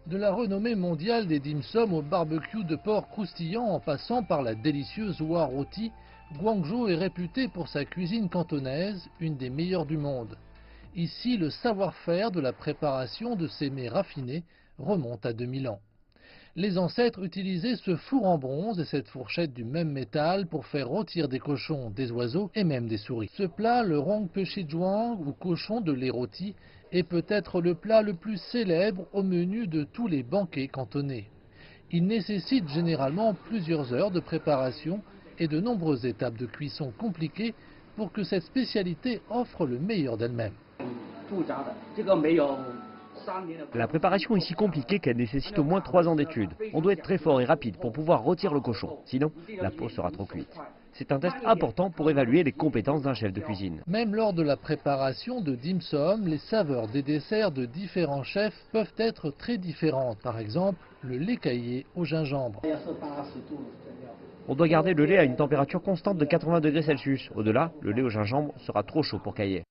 De la renommée mondiale des dim sum au barbecue de porc croustillant en passant par la délicieuse oie rôtie, Guangzhou est réputé pour sa cuisine cantonaise, une des meilleures du monde. Ici, le savoir-faire de la préparation de ces mets raffinés remonte à 2000 ans. Les ancêtres utilisaient ce four en bronze et cette fourchette du même métal pour faire rôtir des cochons, des oiseaux et même des souris. Ce plat, le rong pechizhuang ou cochon de lait rôti, est peut-être le plat le plus célèbre au menu de tous les banquets cantonais. Il nécessite généralement plusieurs heures de préparation et de nombreuses étapes de cuisson compliquées pour que cette spécialité offre le meilleur d'elle-même. La préparation est si compliquée qu'elle nécessite au moins 3 ans d'études. On doit être très fort et rapide pour pouvoir rôtir le cochon, sinon la peau sera trop cuite. C'est un test important pour évaluer les compétences d'un chef de cuisine. Même lors de la préparation de dim sum, les saveurs des desserts de différents chefs peuvent être très différentes. Par exemple, le lait caillé au gingembre. On doit garder le lait à une température constante de 80 degrés Celsius. Au-delà, le lait au gingembre sera trop chaud pour cailler.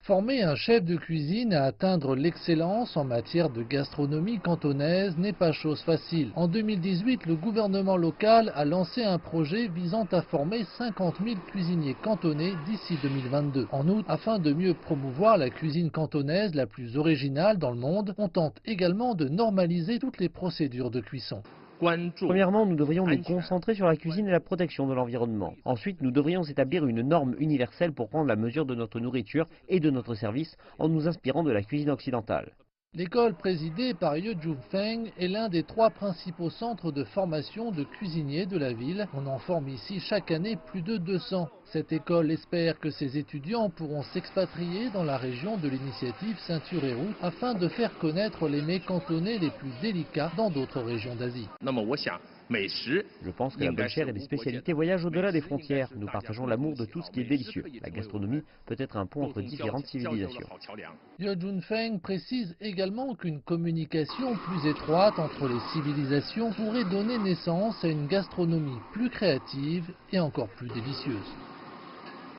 Former un chef de cuisine à atteindre l'excellence en matière de gastronomie cantonaise n'est pas chose facile. En 2018, le gouvernement local a lancé un projet visant à former 50 000 cuisiniers cantonais d'ici 2022. En outre, afin de mieux promouvoir la cuisine cantonaise la plus originale dans le monde, on tente également de normaliser toutes les procédures de cuisson. Premièrement, nous devrions nous concentrer sur la cuisine et la protection de l'environnement. Ensuite, nous devrions établir une norme universelle pour prendre la mesure de notre nourriture et de notre service en nous inspirant de la cuisine occidentale. L'école présidée par Ye Junfeng est l'un des 3 principaux centres de formation de cuisiniers de la ville. On en forme ici chaque année plus de 200. Cette école espère que ses étudiants pourront s'expatrier dans la région de l'initiative Ceinture et Route afin de faire connaître les mets cantonais les plus délicats dans d'autres régions d'Asie. Je pense que la bonne chère et les spécialités voyagent au-delà des frontières. Nous partageons l'amour de tout ce qui est délicieux. La gastronomie peut être un pont entre différentes civilisations. Ye Junfeng précise également qu'une communication plus étroite entre les civilisations pourrait donner naissance à une gastronomie plus créative et encore plus délicieuse.